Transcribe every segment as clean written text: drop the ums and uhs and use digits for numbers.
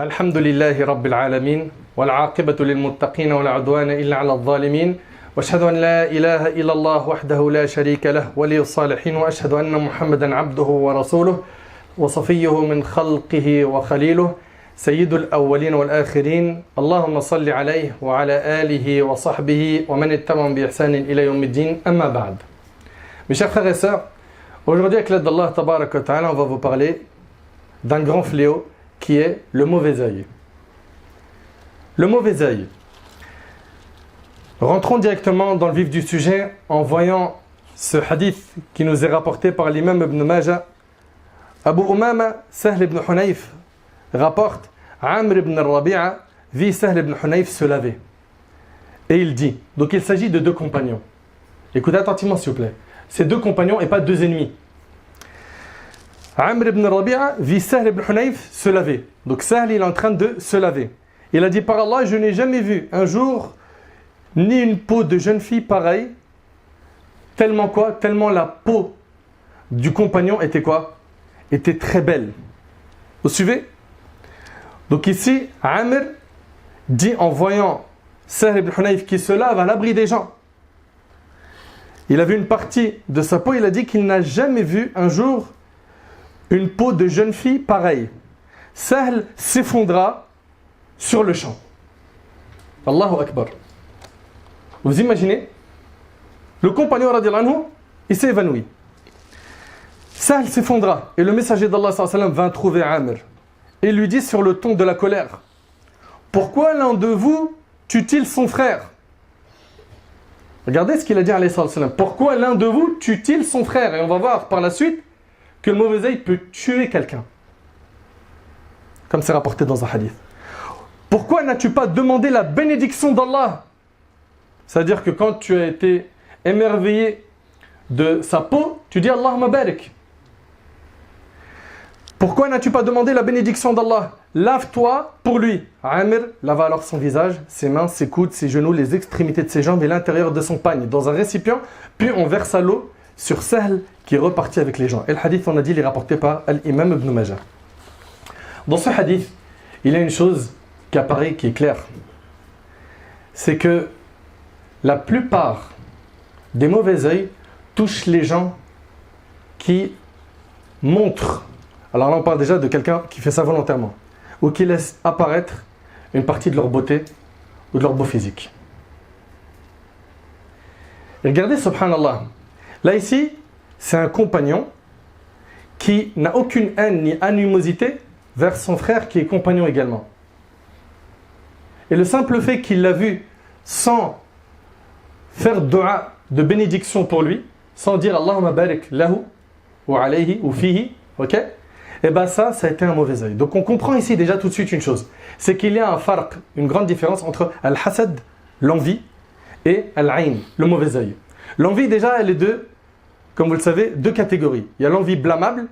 الحمد لله رب العالمين والعاقبة للمتقين ولا عدوان إلا على الظالمين وأشهد أن لا إله إلا الله وحده لا شريك له ولي الصالحين وأشهد أن محمدا عبده ورسوله وصفيه من خلقه وخليله سيد الأولين والآخرين اللهم صل عليه وعلى آله وصحبه ومن اتبعهم بإحسان إلى يوم الدين أما بعد. Mes chers frères et sœurs, aujourd'hui avec l'aide d'Allah Tabarak wa Ta'ala, on va vous parler d'un grand fléau qui est le mauvais œil. Le mauvais œil. Rentrons directement dans le vif du sujet en voyant ce hadith qui nous est rapporté par l'imam Ibn Majah. Abu Umama, Sahl ibn Hunayf, rapporte Amr ibn Rabi'a vit Sahl ibn Hunayf se laver. Et il dit, donc il s'agit de deux compagnons. Écoutez attentivement s'il vous plaît. Ces deux compagnons et pas deux ennemis. Amr ibn Rabi'a vit Sahl ibn Hunayf se laver. Donc Sahl il est en train de se laver. Il a dit par Allah, je n'ai jamais vu un jour ni une peau de jeune fille pareille. Tellement quoi? Tellement la peau du compagnon était quoi? Était très belle. Vous suivez? Donc ici, Amr dit en voyant Sahl ibn Hunayf qui se lave à l'abri des gens. Il a vu une partie de sa peau, il a dit qu'il n'a jamais vu un jour une peau de jeune fille pareille. Sahl s'effondra sur le champ. Allahu Akbar. Vous imaginez? Le compagnon radiallahu anhu, il s'est évanoui. Sahl s'effondra et le messager d'Allah sallallahu alayhi wa sallam vint trouver Amr et lui dit sur le ton de la colère: pourquoi l'un de vous tue-t-il son frère? Regardez ce qu'il a dit alayhi wa sallam. Pourquoi l'un de vous tue-t-il son frère? Et on va voir par la suite que le mauvais œil peut tuer quelqu'un. Comme c'est rapporté dans un hadith. Pourquoi n'as-tu pas demandé la bénédiction d'Allah? C'est-à-dire que quand tu as été émerveillé de sa peau, tu dis Allahumma barik. Pourquoi n'as-tu pas demandé la bénédiction d'Allah? Lave-toi pour lui. Amr lava alors son visage, ses mains, ses coudes, ses genoux, les extrémités de ses jambes et l'intérieur de son pagne dans un récipient, puis on versa l'eau sur Sahl qui est reparti avec les gens. Et le hadith, on a dit, il est rapporté par l'imam Ibn Majah. Dans ce hadith, il y a une chose qui apparaît, qui est claire. C'est que la plupart des mauvais œils touchent les gens qui montrent. Alors là, on parle déjà de quelqu'un qui fait ça volontairement, ou qui laisse apparaître une partie de leur beauté ou de leur beau physique. Et regardez, subhanallah. Là, ici, c'est un compagnon qui n'a aucune haine ni animosité vers son frère qui est compagnon également. Et le simple fait qu'il l'a vu sans faire dua de bénédiction pour lui, sans dire Allahumma barik lahu ou alayhi ou fihi, ok? Et bien ça a été un mauvais œil. Donc on comprend ici déjà tout de suite une chose. C'est qu'il y a un farq, une grande différence entre al-hasad, l'envie, et al-ayn, le mauvais œil. L'envie déjà, elle est de, comme vous le savez, deux catégories. Il y a l'envie blâmable,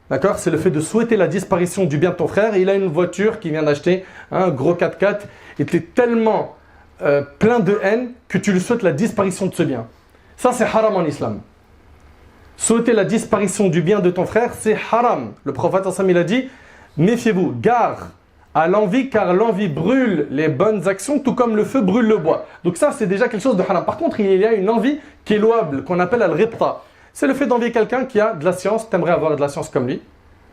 d'accord? C'est le fait de souhaiter la disparition du bien de ton frère. Il a une voiture qu'il vient d'acheter, un gros 4x4, et tu es tellement plein de haine que tu lui souhaites la disparition de ce bien. Ça c'est haram en islam. Souhaiter la disparition du bien de ton frère, c'est haram. Le prophète il a dit, méfiez-vous, gare à l'envie, car l'envie brûle les bonnes actions, tout comme le feu brûle le bois. Donc ça, c'est déjà quelque chose de haram. Par contre, il y a une envie qui est louable, qu'on appelle al-ribta. C'est le fait d'envier quelqu'un qui a de la science, t'aimerais avoir de la science comme lui,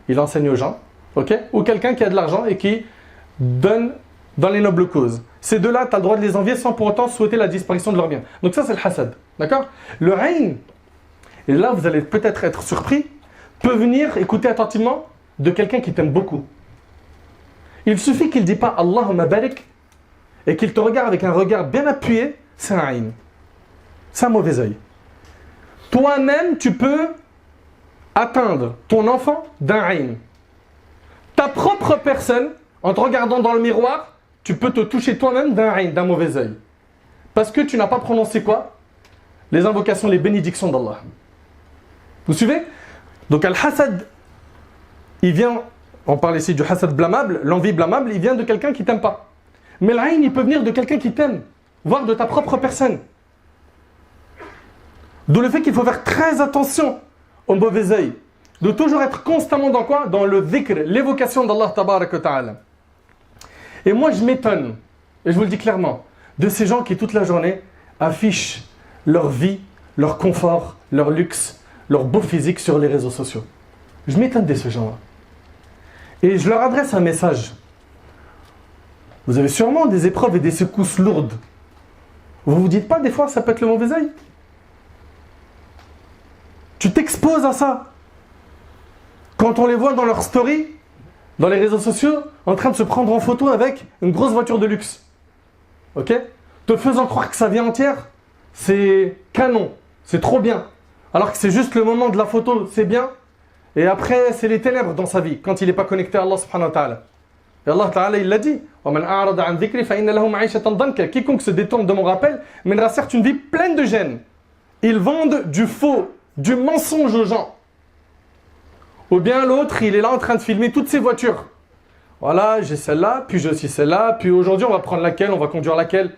il enseigne aux gens, ok? Ou quelqu'un qui a de l'argent et qui donne dans les nobles causes. Ces deux-là, tu as le droit de les envier sans pour autant souhaiter la disparition de leur bien. Donc ça, c'est le hasad, d'accord? Le ayn, et là, vous allez peut-être être surpris, peut venir, écoutez attentivement, de quelqu'un qui t'aime beaucoup. Il suffit qu'il ne dise pas Allahumma barik et qu'il te regarde avec un regard bien appuyé, c'est un ayn. C'est un mauvais œil. Toi-même, tu peux atteindre ton enfant d'un ayn. Ta propre personne, en te regardant dans le miroir, tu peux te toucher toi-même d'un ayn, d'un mauvais œil. Parce que tu n'as pas prononcé quoi? Les invocations, les bénédictions d'Allah. Vous suivez? Donc al-hasad, il vient, on parle ici du hasad blâmable, l'envie blâmable, il vient de quelqu'un qui t'aime pas. Mais l'ayn, il peut venir de quelqu'un qui t'aime, voire de ta propre personne. D'où le fait qu'il faut faire très attention au mauvais œil. De toujours être constamment dans quoi? Dans le dhikr, l'évocation d'Allah tabarak wa ta'ala. Et moi, je m'étonne, et je vous le dis clairement, de ces gens qui toute la journée affichent leur vie, leur confort, leur luxe, leur beau physique sur les réseaux sociaux. Je m'étonne de ces gens-là. Et je leur adresse un message. Vous avez sûrement des épreuves et des secousses lourdes. Vous vous dites pas des fois ça peut être le mauvais œil? Tu t'exposes à ça. Quand on les voit dans leur story, dans les réseaux sociaux, en train de se prendre en photo avec une grosse voiture de luxe. Ok? Te faisant croire que sa vie entière, c'est canon, c'est trop bien. Alors que c'est juste le moment de la photo, c'est bien. Et après, c'est les ténèbres dans sa vie, quand il n'est pas connecté à Allah subhanahu wa ta'ala. Et Allah ta'ala, il l'a dit. Quiconque se détourne de mon rappel mènera certes une vie pleine de gêne. Ils vendent du faux, du mensonge aux gens. Ou bien l'autre, il est là en train de filmer toutes ses voitures. Voilà, j'ai celle-là, puis j'ai aussi celle-là, puis aujourd'hui on va prendre laquelle, on va conduire laquelle.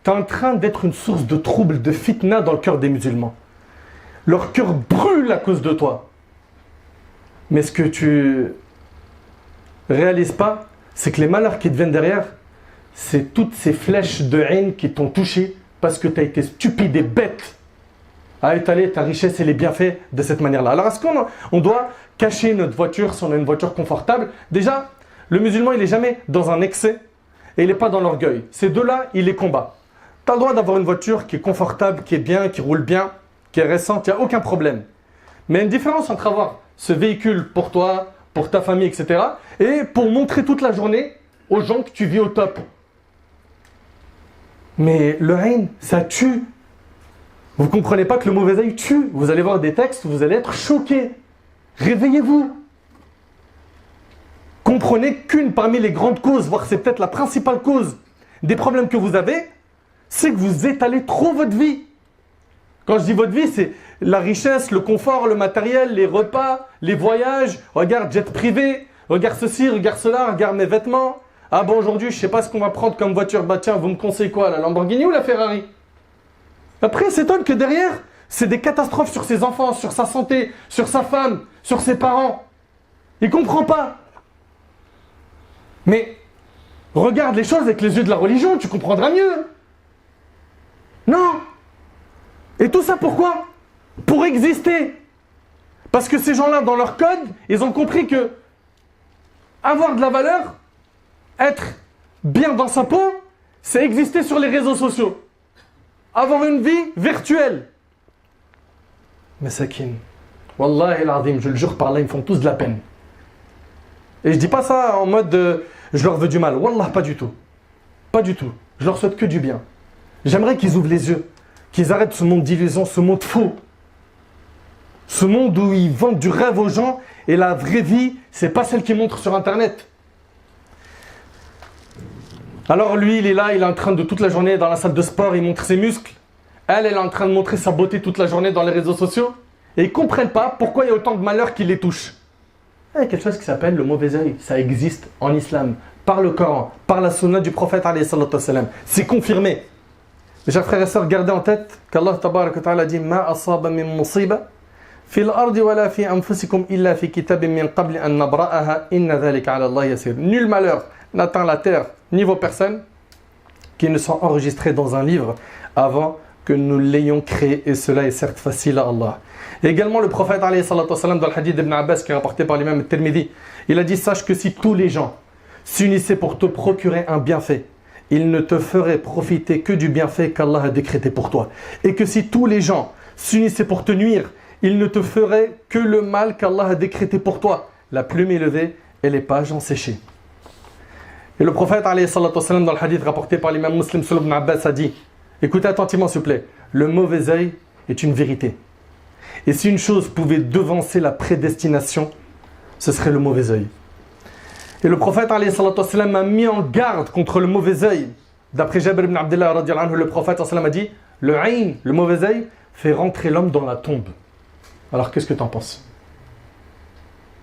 Tu es en train d'être une source de trouble, de fitna dans le cœur des musulmans. Leur cœur brûle à cause de toi. Mais ce que tu réalises pas, c'est que les malheurs qui te viennent derrière, c'est toutes ces flèches de haine qui t'ont touché parce que tu as été stupide et bête à étaler ta richesse et les bienfaits de cette manière-là. Alors est-ce qu'on doit cacher notre voiture si on a une voiture confortable? Déjà, le musulman, il n'est jamais dans un excès et il n'est pas dans l'orgueil. Ces deux-là, il les combat. Tu as le droit d'avoir une voiture qui est confortable, qui est bien, qui roule bien, qui est récente, il n'y a aucun problème. Mais il y a une différence entre avoir ce véhicule pour toi, pour ta famille, etc. et pour montrer toute la journée aux gens que tu vis au top. Mais le haine, ça tue. Vous ne comprenez pas que le mauvais œil tue. Vous allez voir des textes, vous allez être choqués. Réveillez-vous. Comprenez qu'une parmi les grandes causes, voire c'est peut-être la principale cause des problèmes que vous avez, c'est que vous étalez trop votre vie. Quand je dis votre vie, c'est la richesse, le confort, le matériel, les repas, les voyages. Regarde, jet privé, regarde ceci, regarde cela, regarde mes vêtements. Ah bon, aujourd'hui, je ne sais pas ce qu'on va prendre comme voiture. Bah tiens, vous me conseillez quoi, la Lamborghini ou la Ferrari? Après, il s'étonne que derrière, c'est des catastrophes sur ses enfants, sur sa santé, sur sa femme, sur ses parents. Il ne comprend pas. Mais regarde les choses avec les yeux de la religion, tu comprendras mieux. Non. Et tout ça pourquoi? Pour exister. Parce que ces gens-là, dans leur code, ils ont compris que avoir de la valeur, être bien dans sa peau, c'est exister sur les réseaux sociaux. Avoir une vie virtuelle. Mais Sakin, Wallahi al-Azim, je le jure par là, ils me font tous de la peine. Et je dis pas ça en mode je leur veux du mal. Wallah, pas du tout. Pas du tout. Je leur souhaite que du bien. J'aimerais qu'ils ouvrent les yeux, qu'ils arrêtent ce monde d'illusion, ce monde faux. Ce monde où ils vendent du rêve aux gens et la vraie vie, c'est pas celle qu'ils montrent sur Internet. Alors lui, il est là, il est en train de toute la journée dans la salle de sport, il montre ses muscles. Elle est en train de montrer sa beauté toute la journée dans les réseaux sociaux. Et ils ne comprennent pas pourquoi il y a autant de malheurs qui les touchent. Il y a quelque chose qui s'appelle le mauvais œil. Ça existe en islam, par le Coran, par la sunna du prophète. C'est confirmé. Mes chers frères et sœurs, gardez en tête qu'Allah tabarak wa ta'ala dit Ma asaba min musiba fil ardi wala fi anfusikum illa fi kitabin min qabli an nabra'aha inna dhalika ala Allah yasir. Nul malheur n'atteint la terre ni vos personnes qui ne sont enregistrées dans un livre avant que nous l'ayons créé, et cela est certes facile à Allah. Et également le prophète alayhi salatu wassalam, dans le hadith d'Ibn Abbas qui est rapporté par l'imam al-Tirmidhi, il a dit sache que si tous les gens s'unissaient pour te procurer un bienfait, ils ne te feraient profiter que du bienfait qu'Allah a décrété pour toi. Et que si tous les gens s'unissaient pour te nuire, ils ne te feraient que le mal qu'Allah a décrété pour toi. La plume est levée et les pages ont séché. Et le prophète alayhi salatu wassalam, dans le hadith rapporté par l'imam Muslim sur Ibn Abbas, a dit écoutez attentivement s'il vous plaît, le mauvais œil est une vérité. Et si une chose pouvait devancer la prédestination, ce serait le mauvais œil. Et le prophète alayhi salatu wassalam a mis en garde contre le mauvais œil. D'après Jabir ibn Abdullah radiyallahu anhu, le prophète sallam a dit le ayn, le mauvais œil, fait rentrer l'homme dans la tombe. Alors qu'est-ce que tu en penses?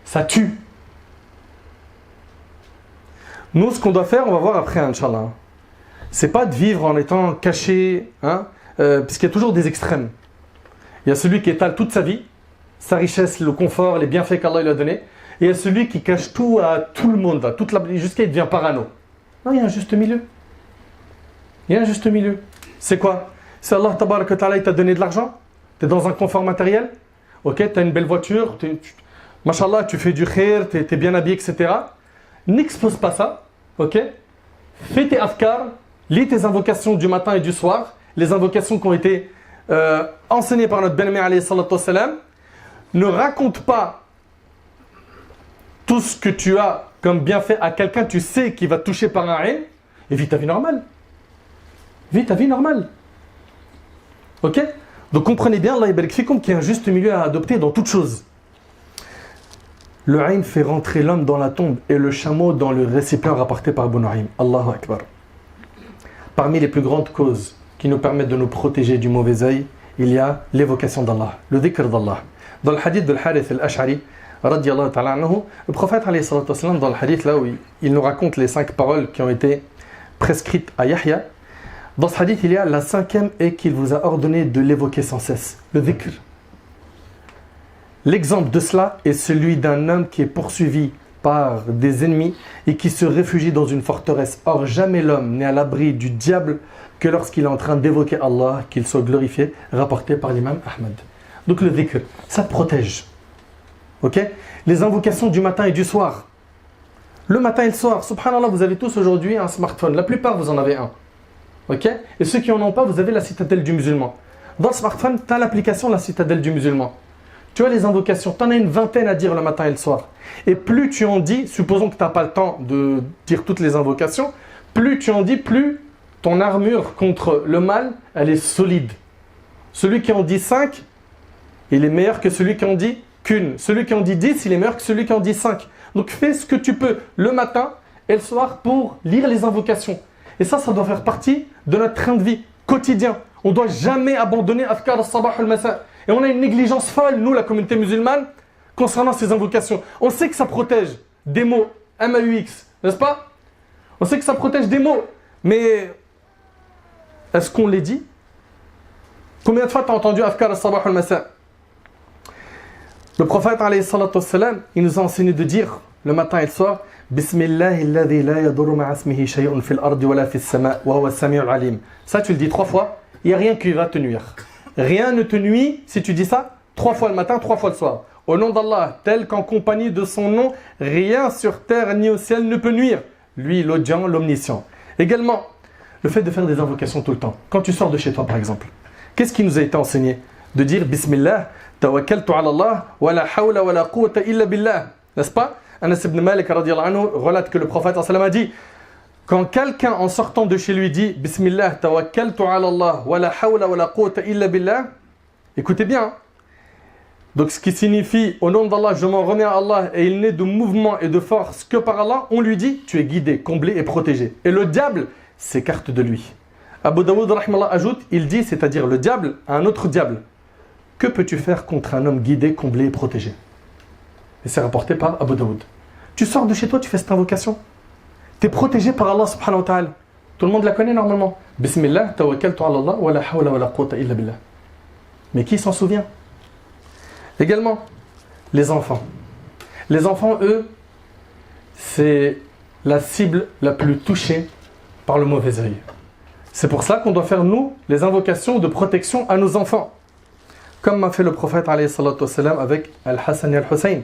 Ça tue. Nous, ce qu'on doit faire, on va voir après, Inch'Allah. C'est pas de vivre en étant caché, parce qu'il y a toujours des extrêmes. Il y a celui qui étale toute sa vie, sa richesse, le confort, les bienfaits qu'Allah lui a donnés. Et il y a celui qui cache tout à tout le monde, jusqu'à il devient parano. Non, il y a un juste milieu. Il y a un juste milieu. C'est quoi? C'est Allah tabarak wa ta'ala, il t'a donné de l'argent, tu es dans un confort matériel, ok, tu as une belle voiture, mashallah, tu fais du khair, tu es bien habillé, etc. N'expose pas ça, ok? Fais tes afkars, lis tes invocations du matin et du soir, les invocations qui ont été enseignées par notre Ben-Ami alayhi salatu wassalam. Ne raconte pas tout ce que tu as comme bienfait à quelqu'un, tu sais qu'il va te toucher par un aïn, et vis ta vie normale. Vis ta vie normale. Ok? Donc comprenez bien, Allah yabarik fikum, qu'il y a un juste milieu à adopter dans toute chose. Le aïn fait rentrer l'homme dans la tombe et le chameau dans le récipient rapporté par Abu Nu'aym. Allahu Akbar. Parmi les plus grandes causes qui nous permettent de nous protéger du mauvais œil, il y a l'évocation d'Allah, le dhikr d'Allah. Dans le hadith de Al-Harith al-Ash'ari, radiyallahu ta'ala anhu, le prophète alayhi salatu wassalam, dans le hadith là où il nous raconte les 5 paroles qui ont été prescrites à Yahya, dans ce hadith il y a la 5e et qu'il vous a ordonné de l'évoquer sans cesse, le dhikr. L'exemple de cela est celui d'un homme qui est poursuivi par des ennemis et qui se réfugie dans une forteresse. Or, jamais l'homme n'est à l'abri du diable que lorsqu'il est en train d'évoquer Allah, qu'il soit glorifié, rapporté par l'imam Ahmad. Donc le dhikr, ça te protège. Ok? Les invocations du matin et du soir. Le matin et le soir, subhanallah, vous avez tous aujourd'hui un smartphone. La plupart, vous en avez un. Ok? Et ceux qui n'en ont pas, vous avez la citadelle du musulman. Dans le smartphone, tu as l'application la citadelle du musulman. Tu as les invocations, tu en as une vingtaine à dire le matin et le soir. Et plus tu en dis, supposons que tu n'as pas le temps de dire toutes les invocations, plus tu en dis, plus ton armure contre le mal, elle est solide. Celui qui en dit 5, il est meilleur que celui qui en dit qu'une. Celui qui en dit 10, il est meilleur que celui qui en dit 5. Donc fais ce que tu peux le matin et le soir pour lire les invocations. Et ça doit faire partie de notre train de vie quotidien. On ne doit jamais abandonner Afkar al-Sabah al-Masa. Et on a une négligence folle, nous, la communauté musulmane, concernant ces invocations. On sait que ça protège des mots, M-A-U-X, n'est-ce pas? On sait que ça protège des mots, mais est-ce qu'on les dit? Combien de fois tu as entendu Afkar al-Sabah al-Masa? Le prophète, alayhi salatu wassalam, il nous a enseigné de dire, le matin et le soir, Bismillahi alladhi la yadurru ma'a ismihi shay'un fil ardi wala fis sama' wa huwa as-sami'ul 'alim. Ça, tu le dis 3 fois, il n'y a rien qui va te nuire. Rien ne te nuit si tu dis ça 3 fois le matin, 3 fois le soir. Au nom d'Allah, tel qu'en compagnie de son nom, rien sur terre ni au ciel ne peut nuire. Lui, l'audient, l'omniscient. Également, le fait de faire des invocations tout le temps. Quand tu sors de chez toi, par exemple, qu'est-ce qui nous a été enseigné? De dire Bismillah, tawakkaltu ala Allah, wa la hawla wa la quwwata illa billah. N'est-ce pas? Anas ibn Malik radiyallahu anhu relate que le prophète a dit: quand quelqu'un en sortant de chez lui dit Bismillah, tawakkaltu ala Allah, wa la hawla wa la quwwata illa billah, écoutez bien. Donc ce qui signifie au nom d'Allah, je m'en remets à Allah et il n'est de mouvement et de force que par Allah, on lui dit tu es guidé, comblé et protégé. Et le diable s'écarte de lui. Abu Daoud rahmallah ajoute, il dit, c'est-à-dire le diable à un autre diable, que peux-tu faire contre un homme guidé, comblé et protégé? Et c'est rapporté par Abu Daoud. Tu sors de chez toi, tu fais cette invocation. Tu es protégé par Allah subhanahu wa ta'ala. Tout le monde la connaît normalement. Bismillah, tawakkaltu ala Allah, wa la hawla wa la quwwata illa billah. Mais qui s'en souvient? Également, les enfants. Les enfants, eux, c'est la cible la plus touchée par le mauvais œil. C'est pour ça qu'on doit faire, nous, les invocations de protection à nos enfants. Comme m'a fait le prophète alayhi salatu wassalam avec Al-Hassan et Al-Hussein.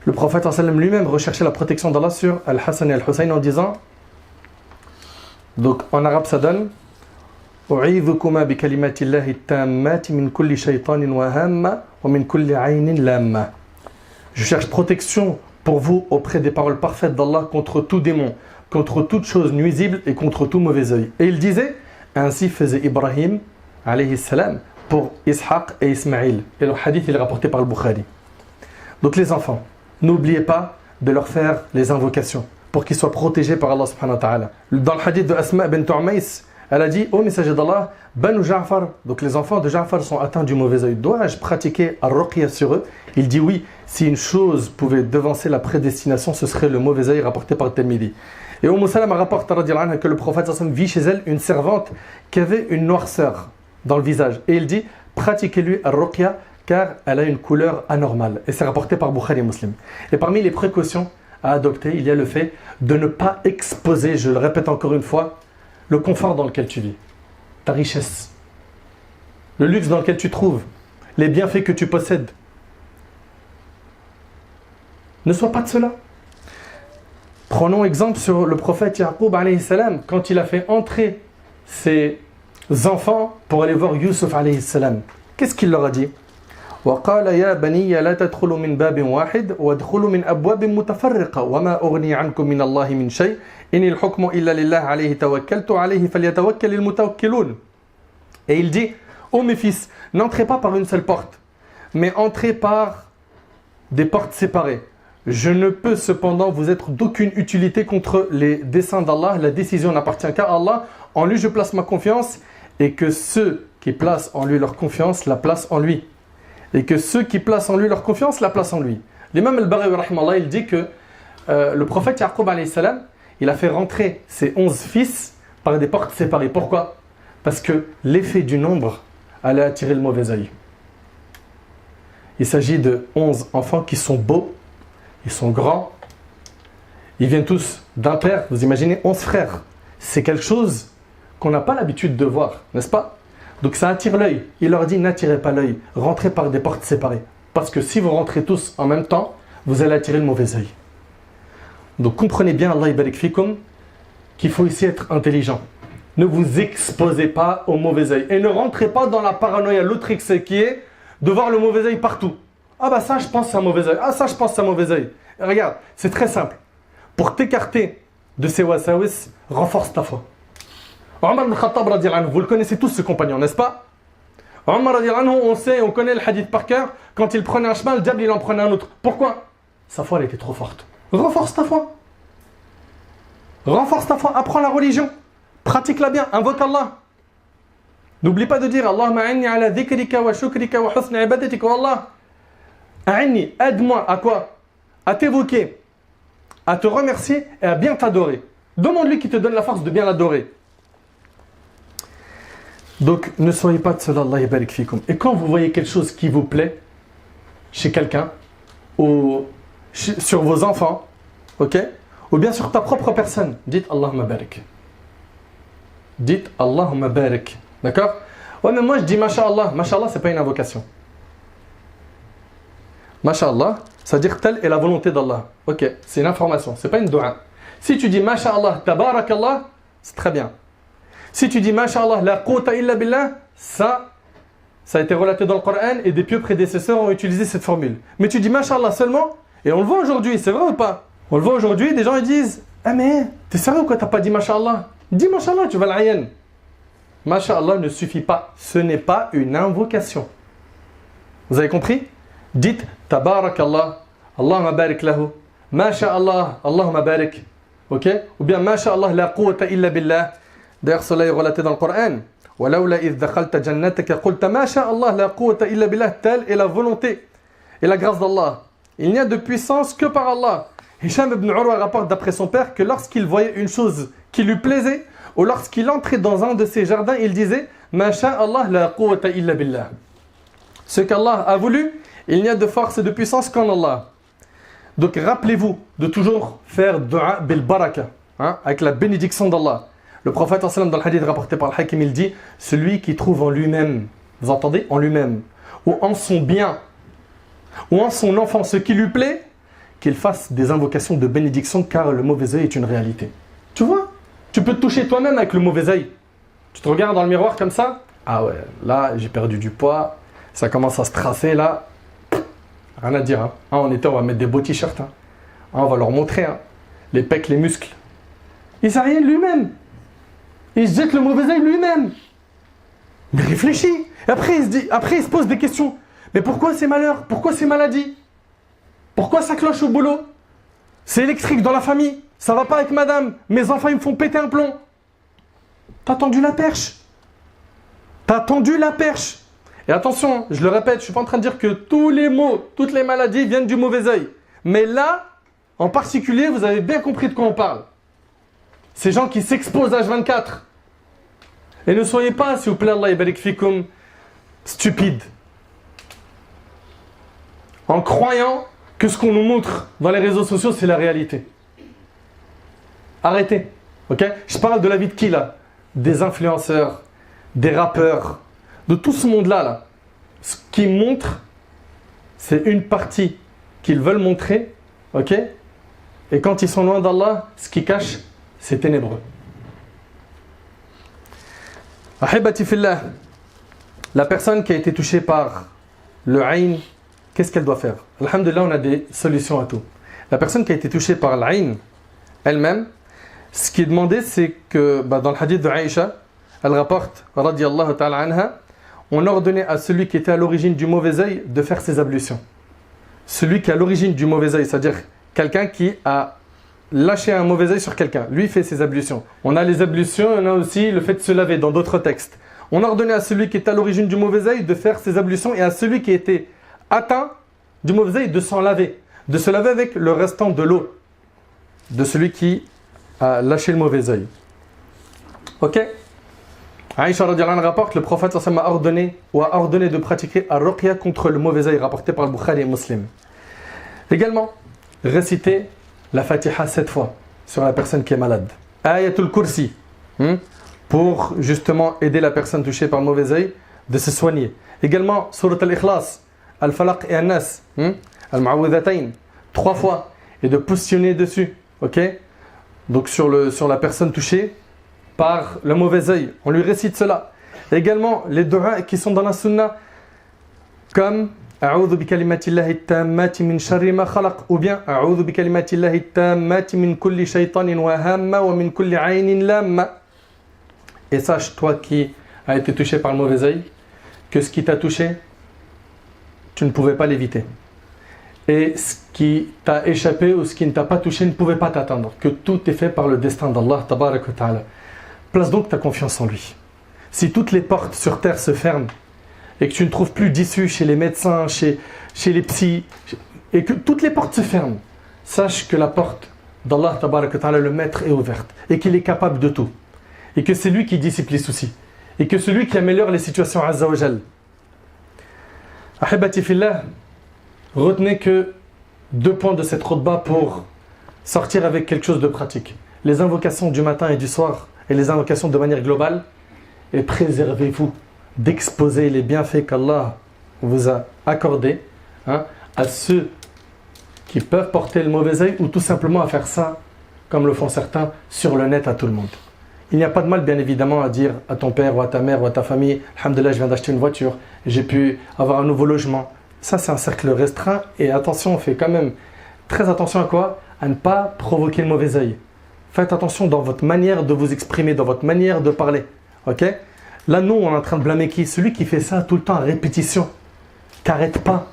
Le prophète lui-même recherchait la protection d'Allah sur Al-Hassan et Al-Hussein en disant, donc en arabe ça donne, أعيذكما بكلمات الله التامات من كل شيطان وهامة ومن كل عين لامة. Je cherche protection pour vous auprès des paroles parfaites d'Allah contre tout démon, contre toute chose nuisible et contre tout mauvais œil. Et il disait, ainsi faisait Ibrahim alayhi salam pour Ishaq et Ismaïl. Et le hadith il est rapporté par le Bukhari. Donc les enfants, n'oubliez pas de leur faire les invocations pour qu'ils soient protégés par Allah subhanahu wa ta'ala. Dans le hadith de Asma bint Umays, elle a dit, ô messager d'Allah, Banu Ja'far, donc les enfants de Ja'far sont atteints du mauvais œil. Dois-je pratiquer ar-ruqya sur eux? Il dit oui, si une chose pouvait devancer la prédestination, ce serait le mauvais œil rapporté par Tirmidhi. Et Umm Salama rapporte que le prophète vit chez elle une servante qui avait une noirceur dans le visage. Et il dit, pratiquez-lui ar-ruqya car elle a une couleur anormale. Et c'est rapporté par Bukhari et Muslim. Et parmi les précautions à adopter, il y a le fait de ne pas exposer, je le répète encore une fois, le confort dans lequel tu vis, ta richesse, le luxe dans lequel tu trouves, les bienfaits que tu possèdes. Ne sois pas de cela. Prenons exemple sur le prophète Yaqub alayhi salam, quand il a fait entrer ses enfants pour aller voir Yusuf alayhi salam. Qu'est-ce qu'il leur a dit? وقال يا بني لا تدخلوا من باب واحد وادخلوا من أبواب متفرقة وما أغني عنكم من الله من شيء إن الحكم إلا لله عليه توكلت عليه فليتوكل المتوكلون. Et il dit, ô mes fils, n'entrez pas par une seule porte, mais entrez par des portes séparées. Je ne peux cependant vous être d'aucune utilité contre les desseins d'Allah. La décision n'appartient qu'à Allah. En lui, je place ma confiance et que ceux qui placent en lui leur confiance la placent en lui. Et que ceux qui placent en lui leur confiance la placent en lui. L'imam al-Baghawi, rahimallah, il dit que le prophète Yaqub alayhi salam, il a fait rentrer ses 11 fils par des portes séparées. Pourquoi? Parce que l'effet du nombre allait attirer le mauvais œil. Il s'agit de 11 enfants qui sont beaux, ils sont grands, ils viennent tous d'un père, vous imaginez 11 frères. C'est quelque chose qu'on n'a pas l'habitude de voir, n'est-ce pas? Donc ça attire l'œil. Il leur dit, n'attirez pas l'œil, rentrez par des portes séparées. Parce que si vous rentrez tous en même temps, vous allez attirer le mauvais œil. Donc comprenez bien, Allah yabarik fikum, qu'il faut ici être intelligent. Ne vous exposez pas au mauvais œil. Et ne rentrez pas dans la paranoïa, l'autre excès qui est de voir le mauvais œil partout. Ah bah ça je pense c'est un mauvais œil. Ah ça je pense c'est un mauvais œil. Et regarde, c'est très simple. Pour t'écarter de ces wasawis, renforce ta foi. Omar ibn Khattab radiyallahu anhu, vous le connaissez tous ce compagnon, n'est-ce pas? Omar radiyallahu anhu, on sait, on connaît le hadith par cœur. Quand il prenait un chemin, le diable il en prenait un autre. Pourquoi? Sa foi elle était trop forte. Renforce ta foi. Renforce ta foi, apprends la religion. Pratique-la bien, invoque Allah. N'oublie pas de dire Allahumma a'inni ala dhikrika wa shukrika wa husni ibadatika wa Allah. A'inni, aide-moi à quoi? À t'évoquer, à te remercier et à bien t'adorer. Demande-lui qui te donne la force de bien l'adorer. Donc ne soyez pas de cela, Allah yabarik fikum. Et quand vous voyez quelque chose qui vous plaît chez quelqu'un, ou sur vos enfants, ok, ou bien sur ta propre personne, dites Allahumma barik. Dites Allahumma barik. D'accord? Ouais, mais moi je dis Masha'Allah. Masha'Allah, c'est pas une invocation. Masha'Allah, ça veut dire telle est la volonté d'Allah. Ok, c'est une information, c'est pas une dua. Si tu dis Masha'Allah, Tabarakallah, c'est très bien. Si tu dis Masha'Allah, la quwwata illa billah, ça a été relaté dans le Coran et des pieux prédécesseurs ont utilisé cette formule. Mais tu dis Masha'Allah seulement, et on le voit aujourd'hui, c'est vrai ou pas? On le voit aujourd'hui, des gens ils disent ah mais t'es sérieux ou quoi, t'as pas dit Masha'Allah? Dis Masha'Allah, tu vas l'aïen. Masha'Allah ne suffit pas, ce n'est pas une invocation. Vous avez compris? Dites Tabarakallah, Allahumma barik lahu, Masha'Allah, Allahumma barik. Ok? Ou bien Masha'Allah, la quwwata illa billah. D'ailleurs, cela est relaté dans le Coran. وَلَوْلَا إِذْ دَخَلْتَ جَنَّتَكَ قُلْتَ مَا شَاءَ اللَّهُ لَا قُوَّةَ إِلَّا بِاللَّهِ. Telle est la volonté et la grâce d'Allah. Il n'y a de puissance que par Allah. Hisham ibn Urwa rapporte d'après son père que lorsqu'il voyait une chose qui lui plaisait, ou lorsqu'il entrait dans un de ses jardins, il disait مَا شَاءَ اللَّهُ لَا قُوَّةَ إِلَّا بِاللَّهِ. Ce qu'Allah a voulu, il n'y a de force et de puissance qu'en Allah. Donc rappelez-vous de toujours faire dua bil baraka, avec la bénédiction d'Allah. Le prophète dans le hadith rapporté par le Hakim, il dit celui qui trouve en lui-même, vous entendez, en lui-même, ou en son bien, ou en son enfant ce qui lui plaît, qu'il fasse des invocations de bénédiction, car le mauvais œil est une réalité. Tu vois, tu peux te toucher toi-même avec le mauvais œil. Tu te regardes dans le miroir comme ça, ah ouais, là j'ai perdu du poids, ça commence à se tracer là, rien à dire. En été, on va mettre des beaux t-shirts, on va leur montrer les pecs, les muscles. Il sait rien de lui-même. Il se jette le mauvais œil lui-même. Mais réfléchis. Et après, il se pose des questions. Mais pourquoi ces malheurs? Pourquoi ces maladies? Pourquoi ça cloche au boulot? C'est électrique dans la famille. Ça va pas avec madame. Mes enfants, ils me font péter un plomb. T'as tendu la perche. T'as tendu la perche. Et attention, je le répète, je suis pas en train de dire que tous les maux, toutes les maladies viennent du mauvais œil. Mais là, en particulier, vous avez bien compris de quoi on parle. Ces gens qui s'exposent à H24. Et ne soyez pas, s'il vous plaît, Allah yabarik fikum, stupides. En croyant que ce qu'on nous montre dans les réseaux sociaux, c'est la réalité. Arrêtez. Ok? Je parle de la vie de qui là? Des influenceurs, des rappeurs, de tout ce monde-là. Là. Ce qu'ils montrent, c'est une partie qu'ils veulent montrer. Ok? Et quand ils sont loin d'Allah, ce qu'ils cachent, c'est ténébreux. Ahibati fillah, la personne qui a été touchée par le ayn, qu'est-ce qu'elle doit faire? Alhamdulillah, on a des solutions à tout. La personne qui a été touchée par l'ayn elle-même, ce qui est demandé, c'est que dans le hadith de Aïcha, elle rapporte, radiyallahu ta'ala anha, on a ordonné à celui qui était à l'origine du mauvais œil de faire ses ablutions. Celui qui est à l'origine du mauvais œil, c'est-à-dire quelqu'un qui a lâché un mauvais œil sur quelqu'un, lui fait ses ablutions. On a les ablutions, on a aussi le fait de se laver dans d'autres textes. On a ordonné à celui qui est à l'origine du mauvais œil de faire ses ablutions et à celui qui était atteint du mauvais œil de s'en laver, de se laver avec le restant de l'eau de celui qui a lâché le mauvais œil. Ok? Aïcha radiyallahu anha rapporte, le prophète a ordonné de pratiquer ar-ruqya contre le mauvais œil, rapporté par le Bukhari et Muslim. Également, réciter la Fatiha 7 fois sur la personne qui est malade. Ayatul Kursi, pour justement aider la personne touchée par le mauvais œil de se soigner. Également, Surat al-Ikhlas, Al-Falaq et An-Nas, Al-Ma'awwidhatayn, 3 fois, et de positionner dessus. Ok? Donc sur la personne touchée par le mauvais œil, on lui récite cela. Également les du'a qui sont dans la sunna, comme A'udhu bi kalimatillahi tammati min sharri ma khalaq, ou bien A'udhu bi kalimatillahi tammati min kulli shaytanin wa hamma wa min kulli aynin lamma. Et sache, toi qui as été touché par le mauvais œil, que ce qui t'a touché, tu ne pouvais pas l'éviter. Et ce qui t'a échappé ou ce qui ne t'a pas touché ne pouvait pas t'atteindre. Que tout est fait par le destin d'Allah, tabarak wa ta'ala. Place donc ta confiance en lui. Si toutes les portes sur terre se ferment et que tu ne trouves plus d'issue chez les médecins, chez les psys, et que toutes les portes se ferment, sache que la porte d'Allah, tabarak wa ta'ala, le maître, est ouverte et qu'il est capable de tout. Et que c'est lui qui dissipe les soucis. Et que c'est lui qui améliore les situations, azza wa jal. Ahibati fillah, retenez que 2 points de cette khutbah pour sortir avec quelque chose de pratique. Les invocations du matin et du soir, et les invocations de manière globale, et préservez-vous d'exposer les bienfaits qu'Allah vous a accordés à ceux qui peuvent porter le mauvais œil, ou tout simplement à faire ça, comme le font certains, sur le net à tout le monde. Il n'y a pas de mal, bien évidemment, à dire à ton père ou à ta mère ou à ta famille, alhamdoulilah, je viens d'acheter une voiture, j'ai pu avoir un nouveau logement. Ça, c'est un cercle restreint, et attention, on fait quand même très attention à quoi? À ne pas provoquer le mauvais œil. Faites attention dans votre manière de vous exprimer, dans votre manière de parler. Ok? Là, nous, on est en train de blâmer qui? Celui qui fait ça tout le temps à répétition, qui n'arrête pas.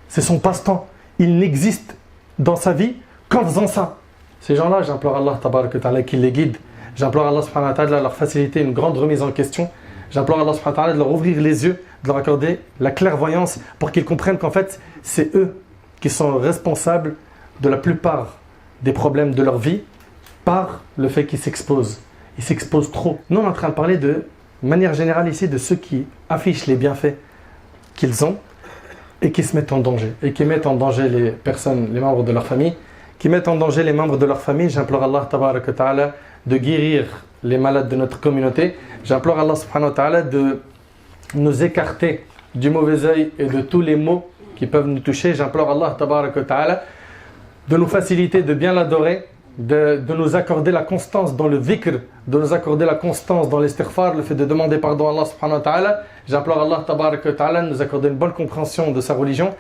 C'est son passe-temps. Il n'existe dans sa vie qu'en faisant ça. Ces gens-là, j'implore Allah tabarak wa ta'ala qu'il les guide. J'implore Allah subhanahu wa ta'ala de leur faciliter une grande remise en question. J'implore Allah subhanahu wa ta'ala de leur ouvrir les yeux, de leur accorder la clairvoyance pour qu'ils comprennent qu'en fait, c'est eux qui sont responsables de la plupart des problèmes de leur vie par le fait qu'ils s'exposent. Ils s'exposent trop. Nous, on est en train de parler de manière générale ici de ceux qui affichent les bienfaits qu'ils ont et qui se mettent en danger. Et qui mettent en danger les personnes, les membres de leur famille, qui mettent en danger les membres de leur famille. J'implore Allah tabarak wa ta'ala de guérir les malades de notre communauté. J'implore Allah subhanahu wa ta'ala de nous écarter du mauvais œil et de tous les maux qui peuvent nous toucher. J'implore Allah tabarak wa ta'ala de nous faciliter de bien l'adorer, de nous accorder la constance dans le dhikr, de nous accorder la constance dans l'istighfar, le fait de demander pardon à Allah subhanahu wa ta'ala. J'implore Allah tabarak wa ta'ala de nous accorder une bonne compréhension de sa religion.